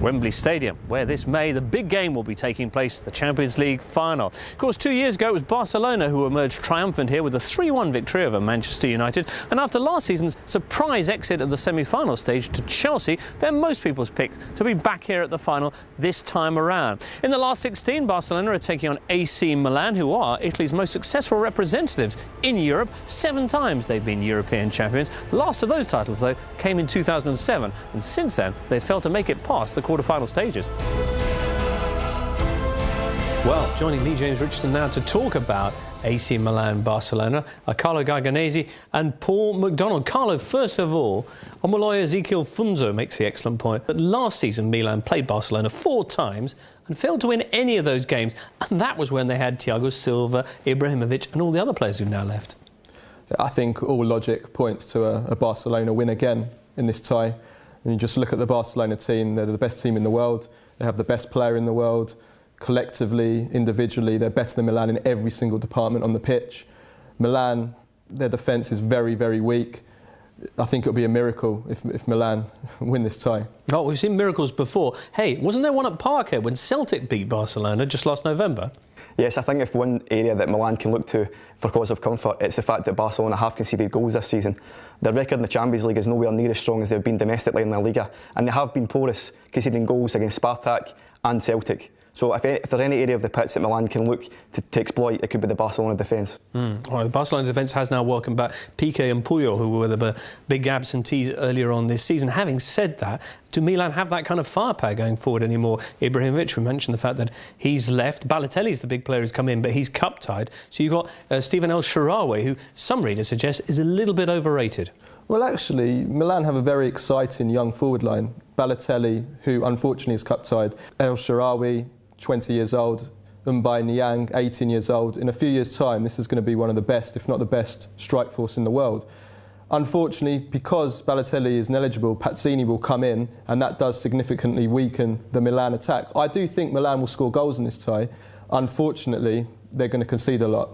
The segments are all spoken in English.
Wembley Stadium, where this May the big game will be taking place, the Champions League final. Of course, 2 years ago it was Barcelona who emerged triumphant here with a 3-1 victory over Manchester United, and after last season's surprise exit at the semi-final stage to Chelsea, they're most people's picks to be back here at the final this time around. In the last 16, Barcelona are taking on AC Milan, who are Italy's most successful representatives in Europe. 7 times they've been European champions. Last of those titles, though, came in 2007, and since then they've failed to make it past the quarter-final stages. Well, joining me, James Richardson, now to talk about AC Milan Barcelona are Carlo Garganese and Paul McDonald. Carlo, first of all, Omoloya Ezekiel Funzo makes the excellent point that last season Milan played Barcelona 4 times and failed to win any of those games, and that was when they had Thiago Silva, Ibrahimovic and all the other players who've now left. I think all logic points to a Barcelona win again in this tie. And you just look at the Barcelona team, they're the best team in the world, they have the best player in the world. Collectively, individually, they're better than Milan in every single department on the pitch. Milan, their defence is very, very weak. I think it'll be a miracle if Milan win this tie. Oh, we've seen miracles before. Hey, wasn't there one at Parkhead when Celtic beat Barcelona just last November? Yes, I think if one area that Milan can look to for cause of comfort, it's the fact that Barcelona have conceded goals this season. Their record in the Champions League is nowhere near as strong as they've been domestically in La Liga, and they have been porous, conceding goals against Spartak and Celtic. So if there's any area of the pitch that Milan can look to exploit, it could be the Barcelona defence. All right, the Barcelona defence has now welcomed back Piqué and Puyol, who were the big absentees earlier on this season. Having said that, do Milan have that kind of firepower going forward anymore? Ibrahimovic, we mentioned the fact that he's left. Balotelli's the big player who's come in, but he's cup-tied. So you've got Steven El Shaarawy, who some readers suggest is a little bit overrated. Well, actually, Milan have a very exciting young forward line. Balotelli, who unfortunately is cup-tied. El Shaarawy, 20 years old, Mbaye Niang, 18 years old. In a few years' time, this is going to be one of the best, if not the best, strike force in the world. Unfortunately, because Balotelli is ineligible, Pazzini will come in, and that does significantly weaken the Milan attack. I do think Milan will score goals in this tie. Unfortunately, they're going to concede a lot.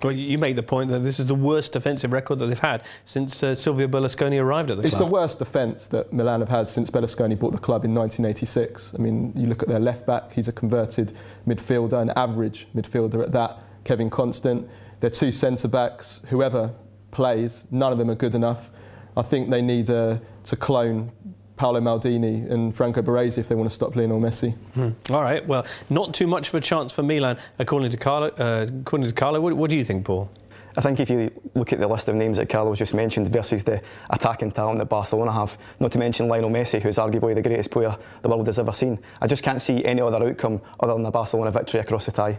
Well, you make the point that this is the worst defensive record that they've had since Silvio Berlusconi arrived at the club. It's the worst defence that Milan have had since Berlusconi bought the club in 1986. I mean, you look at their left-back, he's a converted midfielder, an average midfielder at that, Kevin Constant. Their 2 centre-backs, whoever plays, none of them are good enough. I think they need to clone Paolo Maldini and Franco Baresi if they want to stop Lionel Messi. All right, well, not too much of a chance for Milan, according to Carlo. What do you think, Paul? I think if you look at the list of names that Carlo's just mentioned versus the attacking talent that Barcelona have, not to mention Lionel Messi, who's arguably the greatest player the world has ever seen, I just can't see any other outcome other than a Barcelona victory across the tie.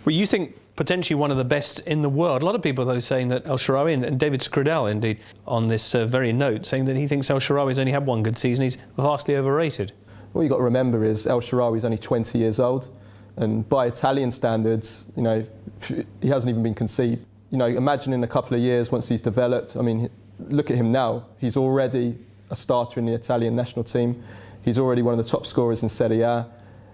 Well, you think potentially one of the best in the world. A lot of people, though, saying that El Shaarawy, and David Scudell, indeed, on this very note, saying that he thinks El Shaarawy's only had 1 good season. He's vastly overrated. What you've got to remember is El Shaarawy's only 20 years old, and by Italian standards, you know, he hasn't even been conceived. You know, imagine in a couple of years, once he's developed, I mean, look at him now. He's already a starter in the Italian national team. He's already one of the top scorers in Serie A.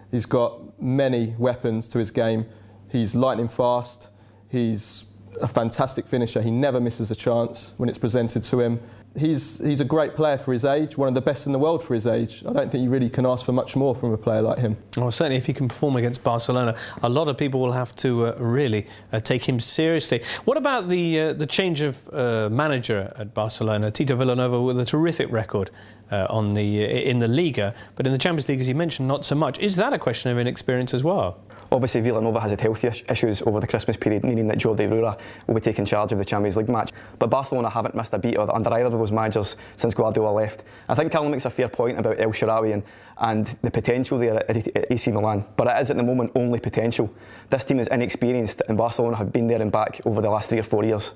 He's got many weapons to his game. He's lightning fast, he's a fantastic finisher, he never misses a chance when it's presented to him. He's a great player for his age, one of the best in the world for his age. I don't think you really can ask for much more from a player like him. Well, certainly if he can perform against Barcelona, a lot of people will have to really take him seriously. What about the change of manager at Barcelona? Tito Vilanova with a terrific record in the Liga, but in the Champions League, as you mentioned, not so much. Is that a question of inexperience as well? Obviously, Villanova has had health issues over the Christmas period, meaning that Jordi Rura will be taking charge of the Champions League match. But Barcelona haven't missed a beat under either of those managers since Guardiola left. I think Carlo makes a fair point about El Shaarawy and the potential there at AC Milan, but it is at the moment only potential. This team is inexperienced, and Barcelona have been there and back over the last 3 or 4 years.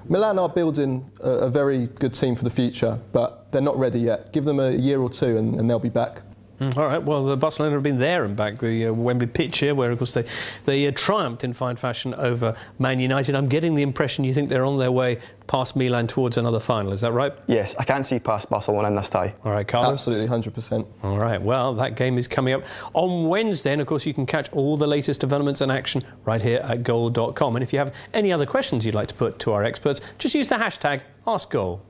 Milan are building a very good team for the future, but they're not ready yet. Give them a year or 2 and they'll be back. All right, well, the Barcelona have been there and back, the Wembley pitch here, where, of course, they triumphed in fine fashion over Man United. I'm getting the impression you think they're on their way past Milan towards another final, is that right? Yes, I can't see past Barcelona in this tie. All right, Carlo? Absolutely, 100%. All right, well, that game is coming up on Wednesday, and, of course, you can catch all the latest developments and action right here at goal.com. And if you have any other questions you'd like to put to our experts, just use the hashtag AskGoal.